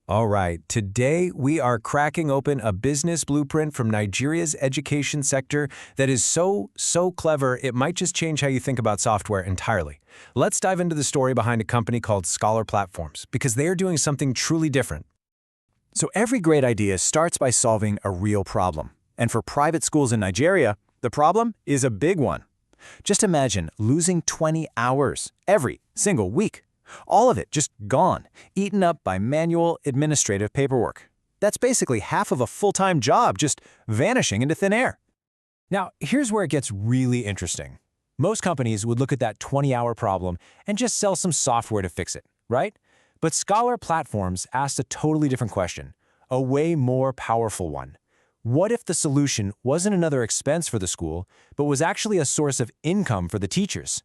All right, today we are cracking open a business blueprint from Nigeria's education sector that is so clever it might just change how you think about software entirely. Let's dive into the story behind a company called Scholar Platforms, because they are doing something truly different. So every great idea starts by solving a real problem. And for private schools in Nigeria, the problem is a big one. Just imagine losing 20 hours every single week. All of it just gone, eaten up by manual administrative paperwork. That's basically half of a full-time job just vanishing into thin air. Now, here's where it gets really interesting. Most companies would look at that 20-hour problem and just sell some software to fix it, right? But Scholar Platforms asked a totally different question, a way more powerful one. What if the solution wasn't another expense for the school, but was actually a source of income for the teachers?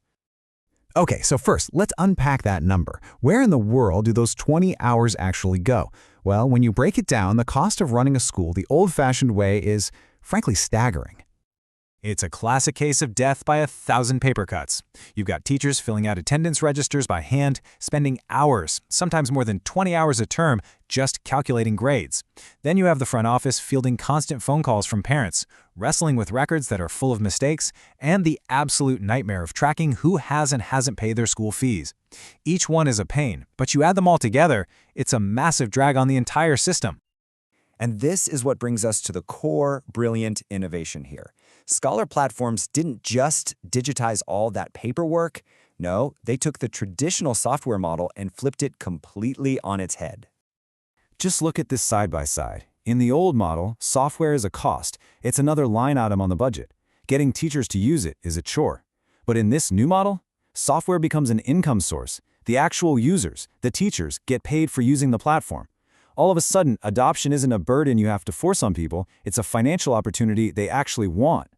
Okay, so first, let's unpack that number. Where in the world do those 20 hours actually go? Well, when you break it down, the cost of running a school the old-fashioned way is, frankly, staggering. It's a classic case of death by 1,000 paper cuts. You've got teachers filling out attendance registers by hand, spending hours, sometimes more than 20 hours a term, just calculating grades. Then you have the front office fielding constant phone calls from parents, wrestling with records that are full of mistakes, and the absolute nightmare of tracking who has and hasn't paid their school fees. Each one is a pain, but you add them all together, it's a massive drag on the entire system. And this is what brings us to the core, brilliant innovation here. Scholar Platforms didn't just digitize all that paperwork. No, they took the traditional software model and flipped it completely on its head. Just look at this side by side. In the old model, software is a cost. It's another line item on the budget. Getting teachers to use it is a chore. But in this new model, software becomes an income source. The actual users, the teachers, get paid for using the platform. All of a sudden, adoption isn't a burden you have to force on people, it's a financial opportunity they actually want.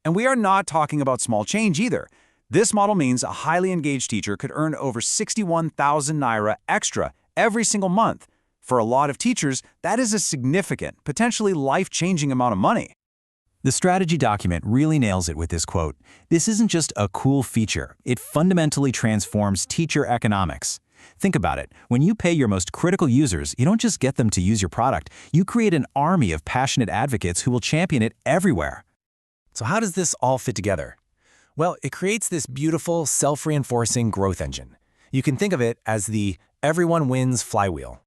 And we are not talking about small change either. This model means a highly engaged teacher could earn over 61,000 Naira extra every single month. For a lot of teachers, that is a significant, potentially life-changing amount of money. The strategy document really nails it with this quote. This isn't just a cool feature, it fundamentally transforms teacher economics. Think about it. When you pay your most critical users, you don't just get them to use your product, you create an army of passionate advocates who will champion it everywhere. So how does this all fit together? Well, it creates this beautiful, self-reinforcing growth engine. You can think of it as the everyone wins flywheel.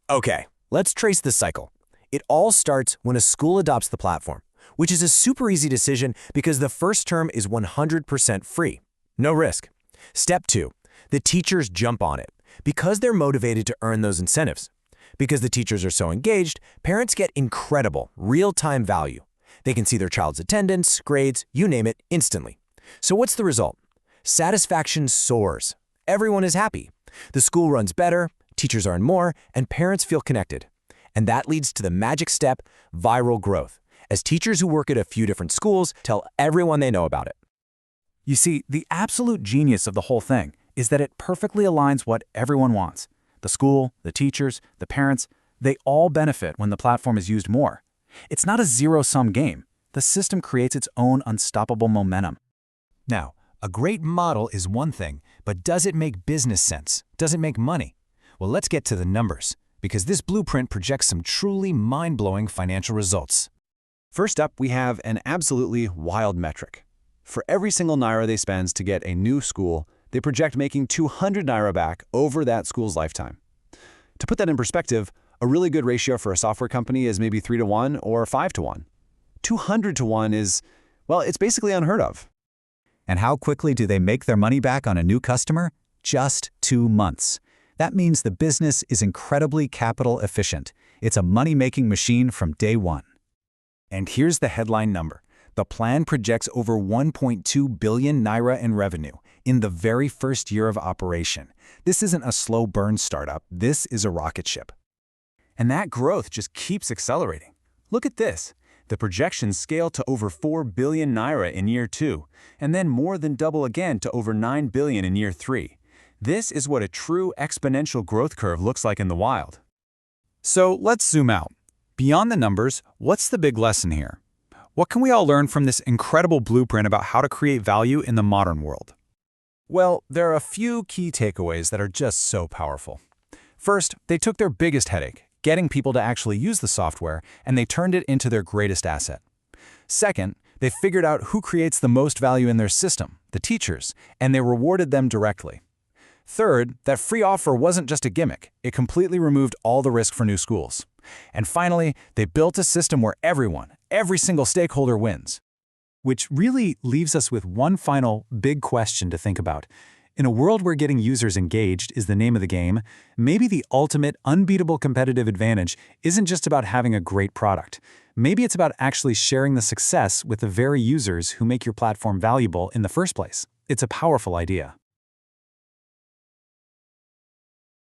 Okay, let's trace this cycle. It all starts when a school adopts the platform, which is a super easy decision because the first term is 100% free. No risk. Step 2. The teachers jump on it because they're motivated to earn those incentives. Because the teachers are so engaged, parents get incredible, real-time value. They can see their child's attendance, grades, you name it, instantly. So what's the result? Satisfaction soars. Everyone is happy. The school runs better, teachers earn more, and parents feel connected. And that leads to the magic step, viral growth, as teachers who work at a few different schools tell everyone they know about it. You see, the absolute genius of the whole thing is that it perfectly aligns what everyone wants. The school, the teachers, the parents, they all benefit when the platform is used more. It's not a zero-sum game. The system creates its own unstoppable momentum. Now, a great model is one thing, but does it make business sense? Does it make money? Well, let's get to the numbers, because this blueprint projects some truly mind-blowing financial results. First up, we have an absolutely wild metric. For every single Naira they spend to get a new school, they project making 200 Naira back over that school's lifetime. To put that in perspective, a really good ratio for a software company is maybe 3 to 1 or 5 to 1. 200 to 1 is, well, it's basically unheard of. And how quickly do they make their money back on a new customer? Just 2 months. That means the business is incredibly capital efficient. It's a money-making machine from day one. And here's the headline number. The plan projects over 1.2 billion Naira in revenue in the very first year of operation. This isn't a slow burn startup, this is a rocket ship. And that growth just keeps accelerating. Look at this. The projections scale to over 4 billion Naira in year 2, and then more than double again to over 9 billion in year 3. This is what a true exponential growth curve looks like in the wild. So let's zoom out. Beyond the numbers, what's the big lesson here? What can we all learn from this incredible blueprint about how to create value in the modern world? Well, there are a few key takeaways that are just so powerful. First, they took their biggest headache, getting people to actually use the software, and they turned it into their greatest asset. Second, they figured out who creates the most value in their system, the teachers, and they rewarded them directly. Third, that free offer wasn't just a gimmick. It completely removed all the risk for new schools. And finally, they built a system where every single stakeholder wins. Which really leaves us with one final big question to think about. In a world where getting users engaged is the name of the game, maybe the ultimate unbeatable competitive advantage isn't just about having a great product. Maybe it's about actually sharing the success with the very users who make your platform valuable in the first place. It's a powerful idea.